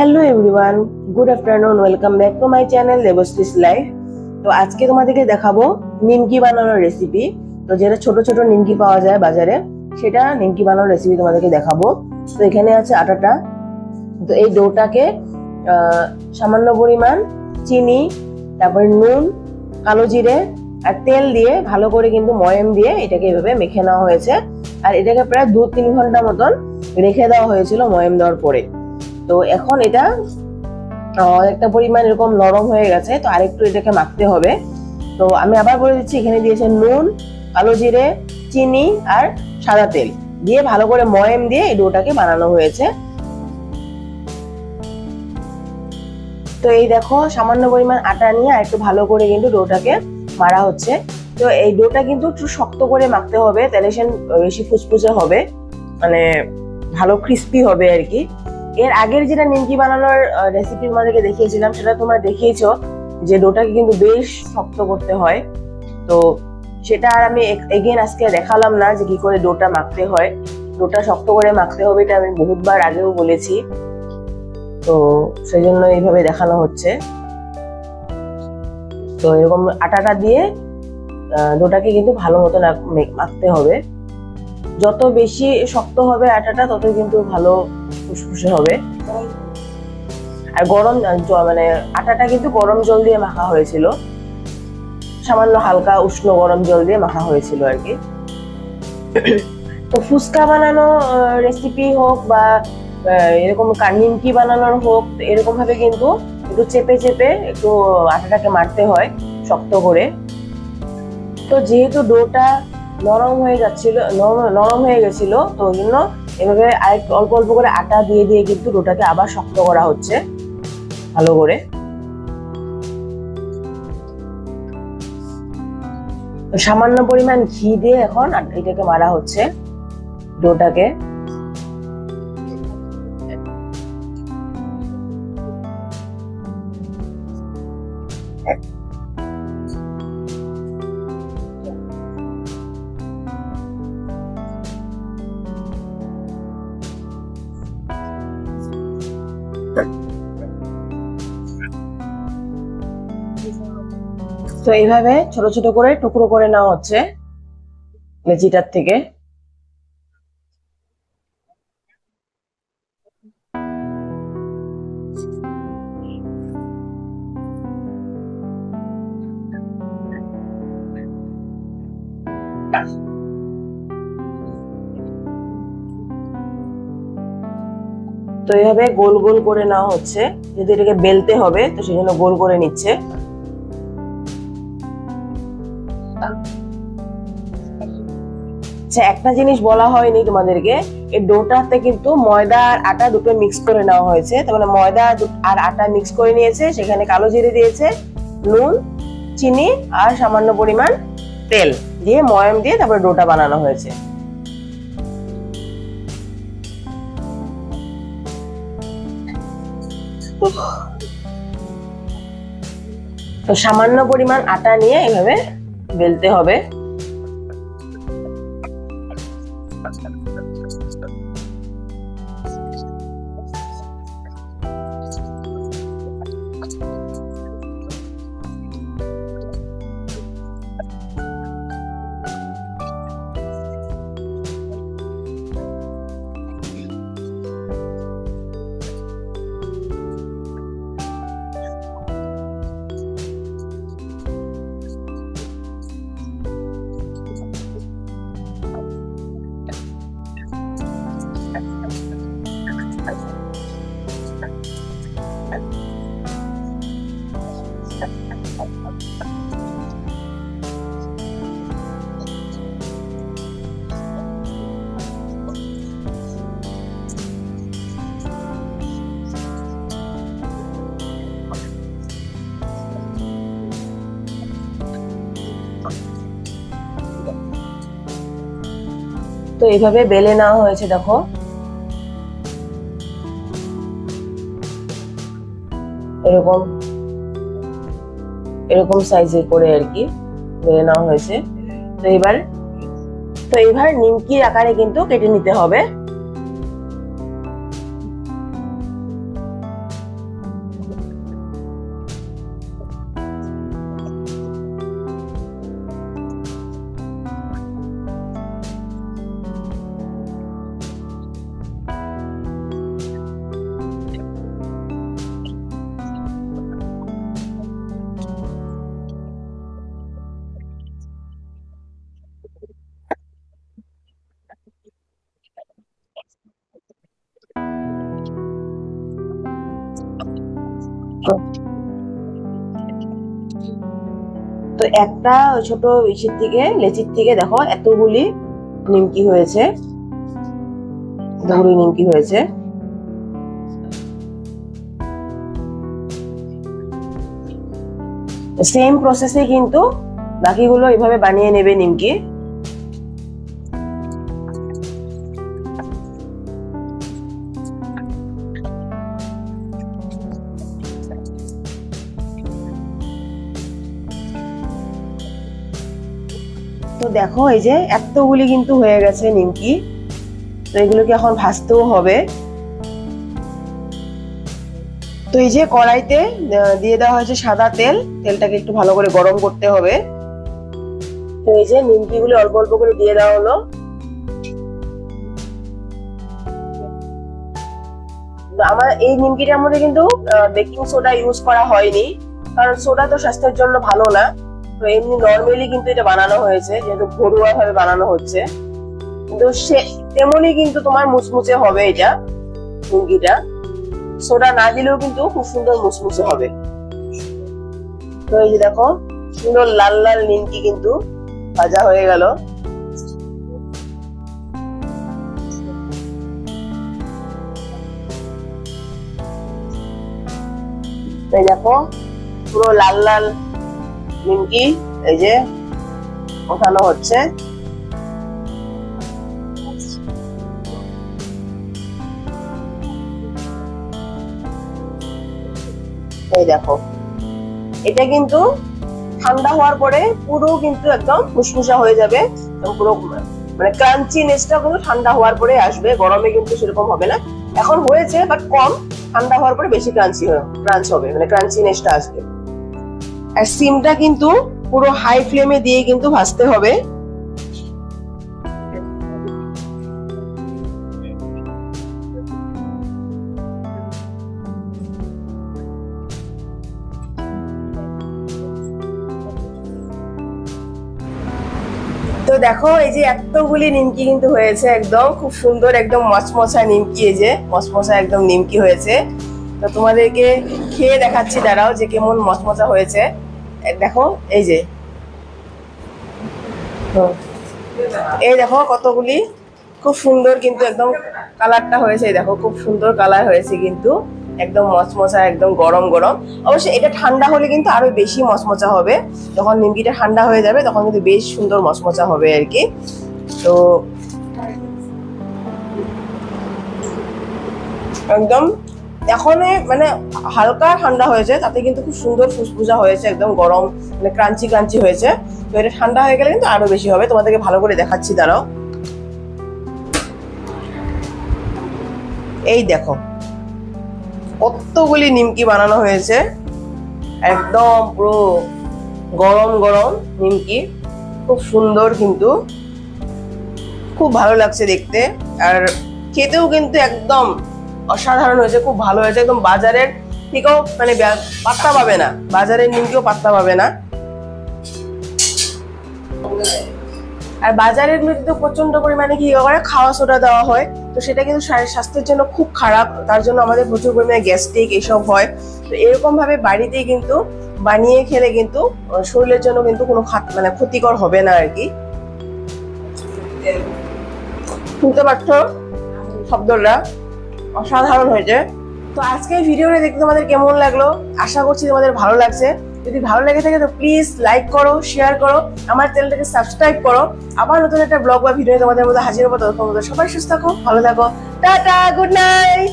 Hello everyone, good afternoon, welcome back to my channel Debashree's life. তো আজকে তোমাদেরকে দেখাবো নিমকি বানানোর রেসিপি। তো যেটা ছোট ছোট নিমকি পাওয়া যায় বাজারে, সেটা নিমকি বানানোর রেসিপি তোমাদেরকে দেখাবো। তো এখানে আছে আটাটা। তো এই ডোটাকে সামান্য পরিমাণ চিনি, তারপরে নুন, কালো জিরে আর তেল দিয়ে ভালো করে কিন্তু ময়াম দিয়ে এটাকে এভাবে মেখে নেওয়া হয়েছে। আর এটাকে প্রায় 2-3 ঘন্টা মতন রেখে দেওয়া হয়েছিল ময়াম দেওয়ার পরে। তো এখন এটা অনেকটা পরিমাণ এরকম নরম হয়ে গেছে। তো আরেকটু এটাকে মাখতে হবে। তো আমি আবার বলে দিচ্ছি, এখানে দিয়েছে নুন, কালো জিরে, চিনি আর সাদা তেল দিয়ে ভালো করে ময়াম দিয়ে এই ডোটাকে বানানো হয়েছে। তো এই দেখো, সামান্য পরিমাণ আটা নিয়ে আর একটু ভালো করে কিন্তু ডোটাকে মারা হচ্ছে। তো এই ডোটা কিন্তু একটু শক্ত করে মাখতে হবে, তাহলে সে বেশি ফুসফুসে হবে, মানে ভালো ক্রিস্পি হবে আর কি। এর আগের যেটা নিমকি বানানোর রেসিপি তোমাদেরকে দেখিয়েছিলাম, সেটা তোমরা দেখিয়েছো যে ডোটাকে কিন্তু বেশ শক্ত করতে হয়। তো সেটা আর আমি এগেন আজকে দেখালাম না যে কি করে ডোটা মাখতে হয়। ডোটা শক্ত করে মাখতে হবে, এটা আমি বহুতবার আগেও বলেছি। তো সেই জন্য এইভাবে দেখানো হচ্ছে। তো এরকম আটাটা দিয়ে ডোটাকে কিন্তু ভালো মতো মাখতে হবে। যত বেশি শক্ত হবে আটাটা, তত কিন্তু ভালো ফুসফুসে হবে। আর গরম মানে আটাটা কিন্তু গরম জল দিয়ে মাখা হয়েছিল, সামান্য হালকা উষ্ণ গরম জল দিয়ে মাখা হয়েছিল আর কি। তো ফুচকা বানানো রেসিপি হোক বা এরকম নিমকি বানানোর হোক, এরকম ভাবে কিন্তু একটু চেপে চেপে একটু আটাটাকে মারতে হয় শক্ত করে। তো যেহেতু ডোটা নরম হয়ে গেছিল, তো ওই জন্য এভাবে আরেকটু অল্প অল্প করে আটা দিয়ে দিয়ে কিন্তু ডোটাকে আবার শক্ত করা হচ্ছে ভালো করে। সামান্য পরিমাণ ঘি দিয়ে এখন এটাকে মারা হচ্ছে ডোটাকে। তো এইভাবে ছোট ছোট করে টুকরো করে নেওয়া হচ্ছে লেচিটার থেকে। তো এইভাবে গোল গোল করে নেওয়া হচ্ছে, যদি এটাকে বেলতে হবে তো সেই জন্য গোল করে নিচ্ছে। আচ্ছা, একটা জিনিস বলা হয়নি তোমাদেরকে, এই ডোটাতে কিন্তু ময়দা আর আটা দুটো মিক্স করে নেওয়া হয়েছে। তার মানে ময়দা আর আটা মিক্স করে নিয়েছে, সেখানে কালো জিরে দিয়েছে, নুন, চিনি আর সামান্য পরিমাণ তেল দিয়ে ময়াম দিয়ে তারপরে ডোটা বানানো হয়েছে। তো সামান্য পরিমাণ আটা নিয়ে এভাবে বেলতে হবে। তো এইভাবে বেলে নেওয়া হয়েছে, দেখো এরকম এরকম সাইজের করে আর কি বেলে নেওয়া হয়েছে। তো এবার নিমকির আকারে কিন্তু কেটে নিতে হবে। তো একটা ছোট ইসের থেকে লেচির থেকে দেখো এতগুলি নিমকি হয়েছে, এতগুলি নিমকি হয়েছে। সেম প্রসেসে কিন্তু বাকিগুলো এভাবে বানিয়ে নেবে নিমকি। তো দেখো এই যে এতগুলি কিন্তু হয়ে গেছে নিমকি। তো এগুলোকে এখন ভাজতেও হবে। তো এই যে কড়াইতে দিয়ে দেওয়া হয়েছে সাদা তেল, তেলটাকে একটু ভালো করে গরম করতে হবে। তো এই যে নিমকি গুলো অল্প অল্প করে দিয়ে দেওয়া হলো। আমার এই নিমকিটার মধ্যে কিন্তু বেকিং সোডা ইউজ করা হয়নি, কারণ সোডা তো স্বাস্থ্যের জন্য ভালো না। তো এমনি নর্মালি কিন্তু এটা বানানো হয়েছে, যেহেতু ঘরোয়া ভাবে বানানো হচ্ছে। কিন্তু তেমনই কিন্তু তোমার মুচমুচে হবে এটা নিমকিটা, সোডা না দিলেও কিন্তু খুব সুন্দর মুচমুচে হবে। তো এই যে দেখো সুন্দর লাল লাল নিমকি কিন্তু ভাজা হয়ে গেল। এই দেখো পুরো লাল লাল নিমকি এই যে ওঠানো হচ্ছে। এই দেখো এটা কিন্তু ঠান্ডা হওয়ার পরে পুরো কিন্তু একদম মুসমুসা হয়ে যাবে, পুরো মানে ক্রাঞ্চিনেসটা কিন্তু ঠান্ডা হওয়ার পরে আসবে, গরমে কিন্তু সেরকম হবে না। এখন হয়েছে বাট কম, ঠান্ডা হওয়ার পরে বেশি ক্রাঞ্চ হবে, মানে ক্রাঞ্চিনেসটা আসবে। আর সিমটা কিন্তু পুরো হাই ফ্লেমে দিয়ে কিন্তু ভাজতে হবে। তো দেখো এই যে এতগুলি নিমকি কিন্তু হয়েছে, একদম খুব সুন্দর একদম মচমচা নিমকি, এই যে মচমচা একদম নিমকি হয়েছে। তো তোমাদেরকে খেয়ে দেখাচ্ছি, দাঁড়াও যে কেমন মচমচা হয়েছে। দেখো এই যে এই দেখো কতগুলি খুব সুন্দর কিন্তু একদম কালারটা হয়েছে, দেখো খুব সুন্দর কালার হয়েছে কিন্তু একদম মচমচা একদম গরম গরম। অবশ্যই এটা ঠান্ডা হলে কিন্তু আরো বেশি মচমচা হবে, যখন নিমকিটা ঠান্ডা হয়ে যাবে তখন কিন্তু বেশ সুন্দর মচমচা হবে আর কি। তো একদম এখন মানে হালকা ঠান্ডা হয়েছে, তাতে কিন্তু খুব সুন্দর ফুসফুসা হয়েছে, একদম গরম মানে ক্রাঞ্চি ক্রাঞ্চি হয়েছে। তো এটা ঠান্ডা হয়ে গেলে কিন্তু আরো বেশি হবে, তোমাদেরকে ভালো করে দেখাচ্ছি, দাঁড়াও। এই দেখো কতগুলি নিমকি বানানো হয়েছে, একদম পুরো গরম গরম নিমকি, খুব সুন্দর কিন্তু খুব ভালো লাগছে দেখতে, আর খেতেও কিন্তু একদম অসাধারণ হয়েছে, খুব ভালো হয়েছে। একদম বাজারের থেকেও মানে পাত্তা পাবে না, বাজারের নিমকিও পাত্তা পাবে না। আর বাজারের মধ্যে তো প্রচন্ড পরিমাণে কি করে খাওয়া সোডা দেওয়া হয়, তো সেটা কিন্তু স্বাস্থ্যের জন্য খুব খারাপ, তার জন্য আমাদের প্রচুর পরিমাণে গ্যাস্ট্রিক এসব হয়। তো এরকম ভাবে বাড়িতেই কিন্তু বানিয়ে খেলে কিন্তু শরীরের জন্য কিন্তু কোনো মানে ক্ষতিকর হবে না আর কি। শুনতে পাচ্ছ শব্দটা অসাধারণ হয়েছে। তো আজকের ভিডিওটা দেখতে তোমাদের কেমন লাগলো, আশা করছি তোমাদের ভালো লাগছে। যদি ভালো লেগে থাকে তো প্লিজ লাইক করো, শেয়ার করো, আমার চ্যানেলটাকে সাবস্ক্রাইব করো। আবার নতুন একটা ব্লগ বা ভিডিও তোমাদের মধ্যে হাজির হবো। ততক্ষণ সবাই সুস্থ থাকো, ভালো থাকো, টাটা, গুড নাইট।